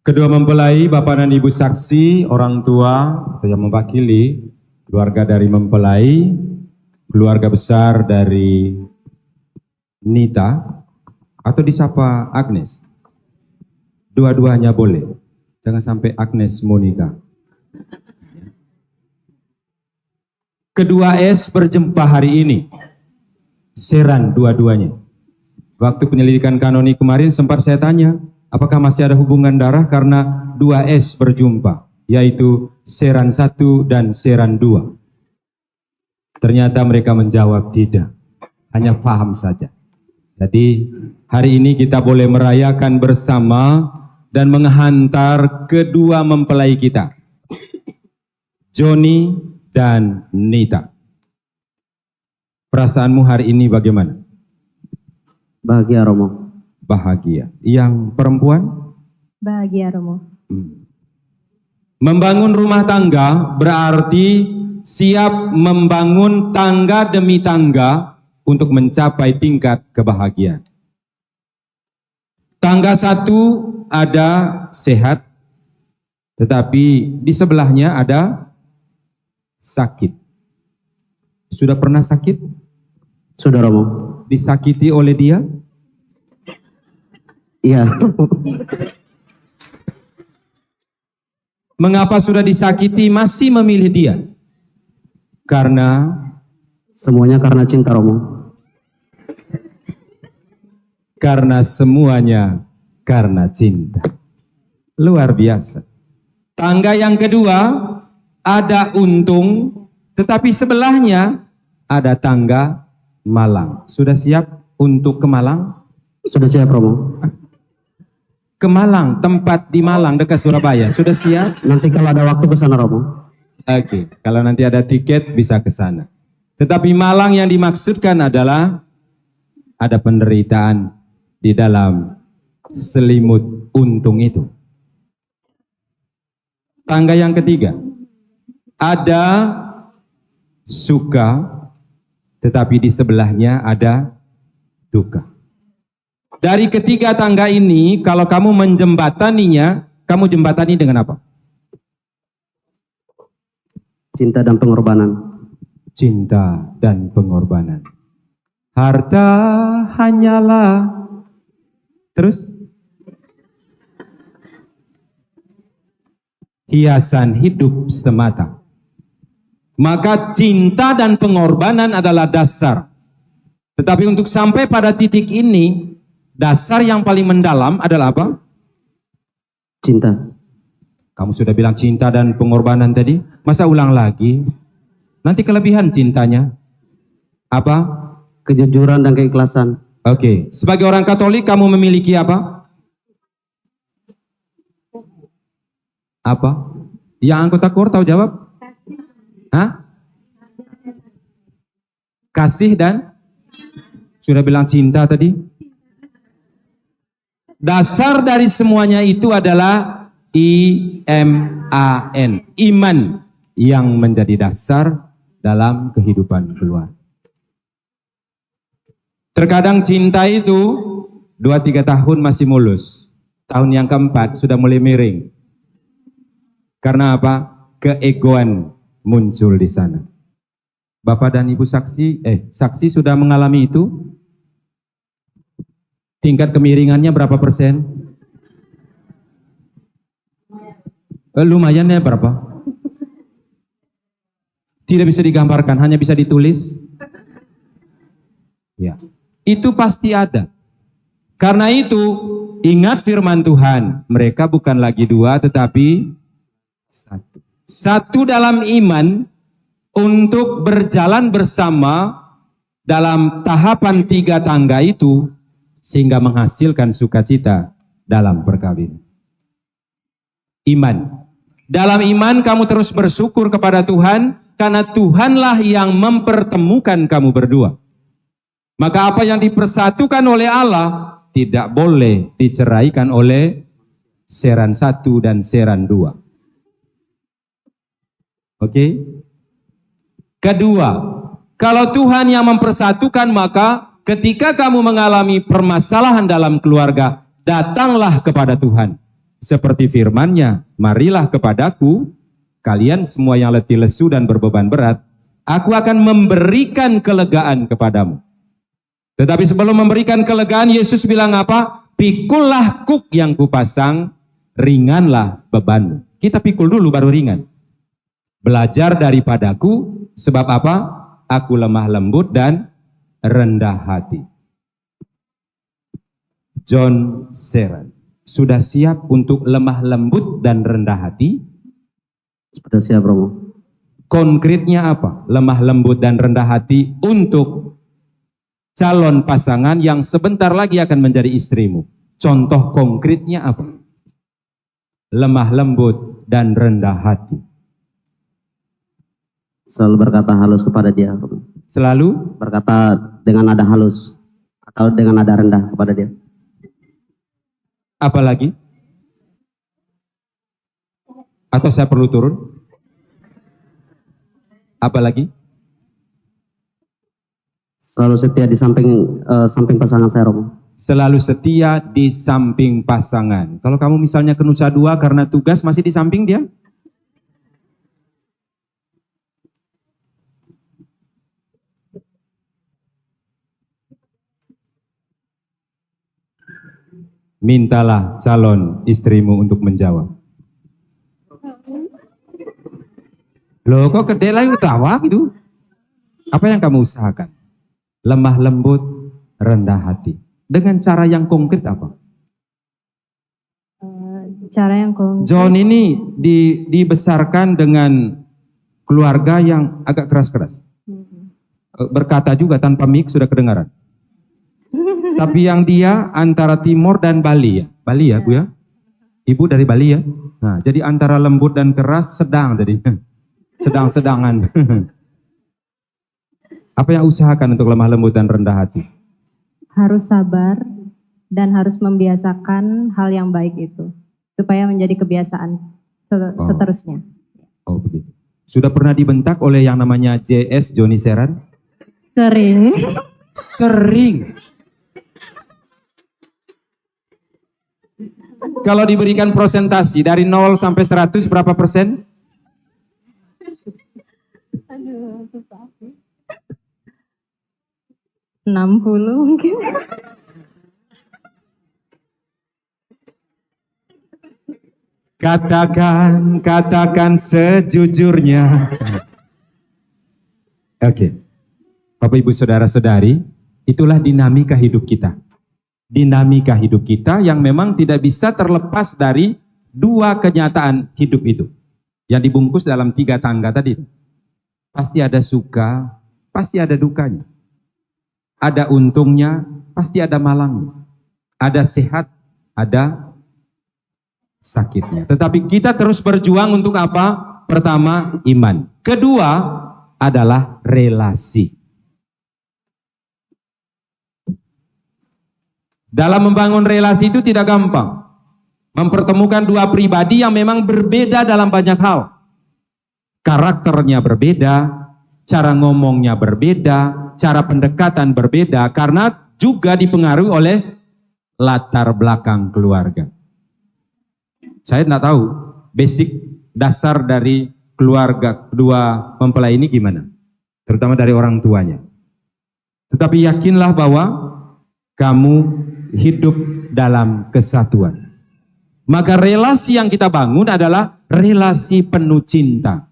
Kedua mempelai, Bapak dan Ibu saksi, orang tua yang mewakili keluarga dari mempelai, keluarga besar dari Nita, atau disapa Agnes. Dua-duanya boleh, jangan sampai Agnes Monica. Kedua S berjumpa hari ini, Seran dua-duanya. Waktu penyelidikan kanoni kemarin sempat saya tanya, apakah masih ada hubungan darah karena 2S berjumpa, yaitu Seran 1 dan Seran 2. Ternyata mereka menjawab tidak, hanya paham saja. Jadi hari ini kita boleh merayakan bersama dan menghantar kedua mempelai kita, Joni dan Nita. Perasaanmu hari ini bagaimana? Bahagia, Romo. Bahagia. Yang perempuan? Bahagia, Romo. Membangun rumah tangga berarti siap membangun tangga demi tangga untuk mencapai tingkat kebahagiaan. Tangga satu ada sehat, tetapi di sebelahnya ada sakit. Sudah pernah sakit? Sudah, Romo. Disakiti oleh dia? Iya. Mengapa sudah disakiti masih memilih dia? Karena Semuanya karena cinta, Romo. Karena semuanya karena cinta. Luar biasa. Tangga yang kedua ada untung, tetapi sebelahnya ada tangga malang. Sudah siap untuk ke Malang? Sudah siap, Romo. Ke Malang, tempat di Malang dekat Surabaya. Sudah siap? Nanti kalau ada waktu ke sana, Romo. Oke, kalau nanti ada tiket bisa ke sana. Tetapi Malang yang dimaksudkan adalah ada penderitaan di dalam selimut untung itu. Tangga yang ketiga, ada suka, tetapi di sebelahnya ada duka. Dari ketiga tangga ini, kalau kamu menjembataninya, kamu jembatani dengan apa? Cinta dan pengorbanan. Cinta dan pengorbanan. Harta hanyalah. Terus? Hiasan hidup semata. Maka cinta dan pengorbanan adalah dasar. Tetapi untuk sampai pada titik ini, dasar yang paling mendalam adalah apa? Cinta. Kamu sudah bilang cinta dan pengorbanan tadi, masa ulang lagi? Nanti kelebihan cintanya. Apa? Kejujuran dan keikhlasan. Oke, sebagai orang Katolik kamu memiliki apa? Apa? Yang anggota KOR tahu jawab? Hah? Kasih dan? Sudah bilang cinta tadi? Dasar dari semuanya itu adalah IMAN, iman yang menjadi dasar dalam kehidupan keluarga. Terkadang cinta itu 2-3 tahun masih mulus. Tahun yang keempat sudah mulai miring. Karena apa? Keegoan muncul di sana. Bapak dan Ibu saksi sudah mengalami itu? Tingkat kemiringannya berapa persen? Lumayan ya berapa? Tidak bisa digambarkan, hanya bisa ditulis. Ya. Itu pasti ada. Karena itu, ingat firman Tuhan, mereka bukan lagi 2 tetapi 1. 1 dalam iman untuk berjalan bersama dalam tahapan 3 tangga itu sehingga menghasilkan sukacita dalam perkawinan. Iman. Dalam iman kamu terus bersyukur kepada Tuhan karena Tuhanlah yang mempertemukan kamu berdua. Maka apa yang dipersatukan oleh Allah tidak boleh diceraikan oleh Seran 1 dan Seran 2. Oke? Kedua, kalau Tuhan yang mempersatukan, maka ketika kamu mengalami permasalahan dalam keluarga, datanglah kepada Tuhan. Seperti firman-Nya, marilah kepadaku, kalian semua yang letih lesu dan berbeban berat, aku akan memberikan kelegaan kepadamu. Tetapi sebelum memberikan kelegaan, Yesus bilang apa? Pikullah kuk yang kupasang, ringanlah bebanmu. Kita pikul dulu baru ringan. Belajar daripadaku, sebab apa? Aku lemah lembut dan rendah hati. John Serran, sudah siap untuk lemah lembut dan rendah hati? Sudah siap, Romo. Konkretnya apa? Lemah lembut dan rendah hati untuk calon pasangan yang sebentar lagi akan menjadi istrimu. Contoh konkretnya apa? Lemah lembut dan rendah hati. Selalu berkata halus kepada dia, Romo. Selalu Berkata dengan nada halus atau dengan nada rendah kepada dia. apa lagi? Atau saya perlu turun? Apa lagi? Selalu setia di samping pasangan saya, Romo. Selalu setia di samping pasangan. Kalau kamu misalnya ke Nusa Dua karena tugas masih di samping dia? Mintalah calon istrimu untuk menjawab. Loh kok gede lagi ketawa gitu? Apa yang kamu usahakan? Lemah lembut, rendah hati. Dengan cara yang konkret apa? Cara yang konkret. John ini dibesarkan dengan keluarga yang agak keras-keras. Berkata juga tanpa mic sudah kedengaran. Tapi yang dia antara Timor dan Bali ya. Bali ya Bu ya? Ibu dari Bali ya? Nah, jadi antara lembut dan keras sedang jadi. Sedang-sedangan. Apa yang usahakan untuk lemah lembut dan rendah hati? Harus sabar dan harus membiasakan hal yang baik itu. Supaya menjadi kebiasaan seterusnya. Oh begitu. Sudah pernah dibentak oleh yang namanya JS, Johnny Serran? Sering. Sering. Kalau diberikan prosentasi dari 0 sampai 100 berapa persen? 60 mungkin. Katakan sejujurnya. Oke. Bapak Ibu Saudara-saudari, itulah dinamika hidup kita. Dinamika hidup kita yang memang tidak bisa terlepas dari dua kenyataan hidup itu. Yang dibungkus dalam 3 tangga tadi. Pasti ada suka, pasti ada dukanya. Ada untungnya, pasti ada malangnya. Ada sehat, ada sakitnya. Tetapi kita terus berjuang untuk apa? Pertama, iman. Kedua adalah relasi. Dalam membangun relasi itu tidak gampang. Mempertemukan dua pribadi yang memang berbeda dalam banyak hal. Karakternya berbeda, cara ngomongnya berbeda, cara pendekatan berbeda, karena juga dipengaruhi oleh latar belakang keluarga. Saya tidak tahu basic dasar dari keluarga kedua mempelai ini gimana, terutama dari orang tuanya. Tetapi yakinlah bahwa kamu hidup dalam kesatuan. Maka relasi yang kita bangun adalah relasi penuh cinta.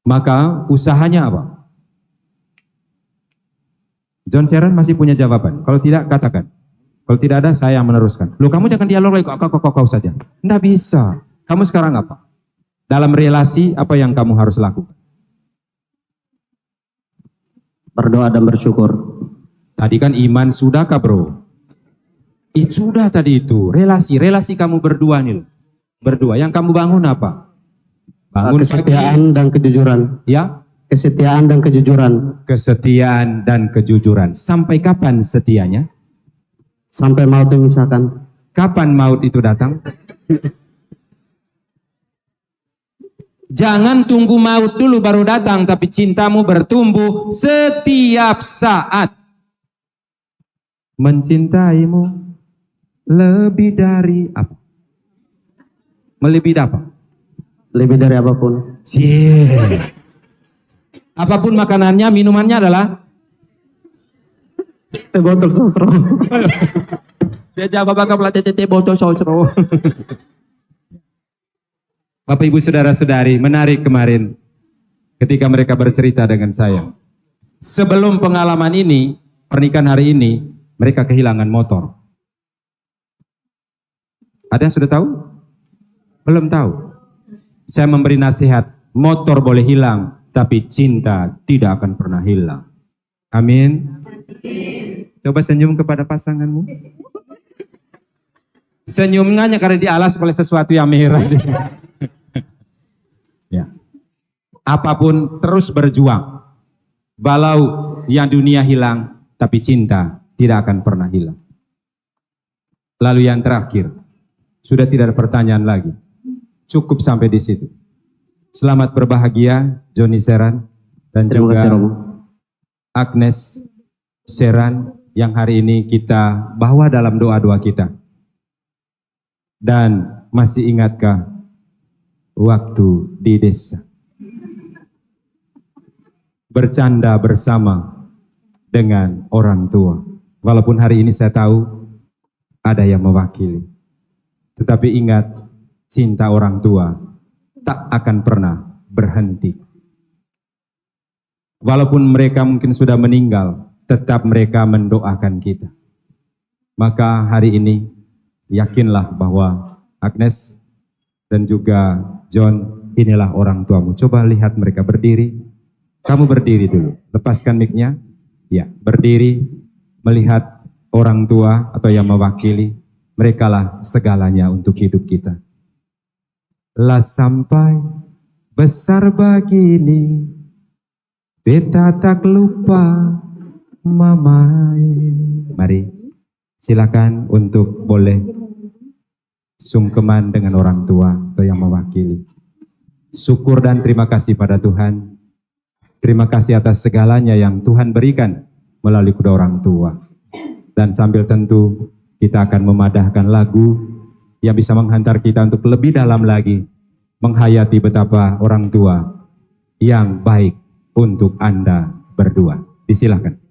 Maka usahanya apa? John Serran masih punya jawaban. Kalau tidak, katakan. Kalau tidak ada, saya yang meneruskan. Loh, kamu jangan dialog lagi, kau saja. Tidak bisa. Kamu sekarang apa? Dalam relasi, apa yang kamu harus lakukan? Berdoa dan bersyukur. Tadi kan iman sudah kah bro? Itu sudah tadi itu. Relasi kamu berdua nih. Berdua. Yang kamu bangun apa? Bangun Kesetiaan dan kejujuran. Ya? Kesetiaan dan kejujuran. Kesetiaan dan kejujuran. Sampai kapan setianya? Sampai maut memisahkan. Kapan maut itu datang? Jangan tunggu maut dulu baru datang, tapi cintamu bertumbuh setiap saat. Mencintaimu Lebih dari apa? Melebihi apa? Lebih dari apapun. Cie. Apapun makanannya, minumannya adalah Teh botol sosro. dia jawab bakal pelatih botol sosro. Bapak Ibu Saudara-saudari, menarik kemarin ketika mereka bercerita dengan saya. Sebelum pengalaman ini, pernikahan hari ini, mereka kehilangan motor. Ada yang sudah tahu? Belum tahu. Saya memberi nasihat, motor boleh hilang, tapi cinta tidak akan pernah hilang. Amin. Coba senyum kepada pasanganmu. Senyumnya hanya karena dialas oleh sesuatu yang merah. Ya. Apapun terus berjuang. Walau yang dunia hilang, tapi cinta tidak akan pernah hilang. Lalu yang terakhir, sudah tidak ada pertanyaan lagi. Cukup sampai di situ. Selamat berbahagia, Johnny Seran dan Terima juga kasih, Romo. Agnes Seran yang hari ini kita bawa dalam doa-doa kita. Dan masih ingatkah waktu di desa? Bercanda bersama dengan orang tua. Walaupun hari ini saya tahu ada yang mewakili. Tetapi ingat, cinta orang tua tak akan pernah berhenti. Walaupun mereka mungkin sudah meninggal, tetap mereka mendoakan kita. Maka hari ini, yakinlah bahwa Agnes dan juga John, inilah orang tuamu. Coba lihat mereka berdiri. Kamu berdiri dulu, lepaskan mic-nya. Ya, berdiri, melihat orang tua atau yang mewakili. Merekalah segalanya untuk hidup kita. Lah sampai besar begini, beta tak lupa mamai. Mari, silakan untuk boleh sungkeman dengan orang tua atau yang mewakili. Syukur dan terima kasih pada Tuhan. Terima kasih atas segalanya yang Tuhan berikan melalui kedua orang tua. Dan sambil tentu kita akan memadahkan lagu yang bisa menghantar kita untuk lebih dalam lagi menghayati betapa orang tua yang baik untuk Anda berdua. Disilakan.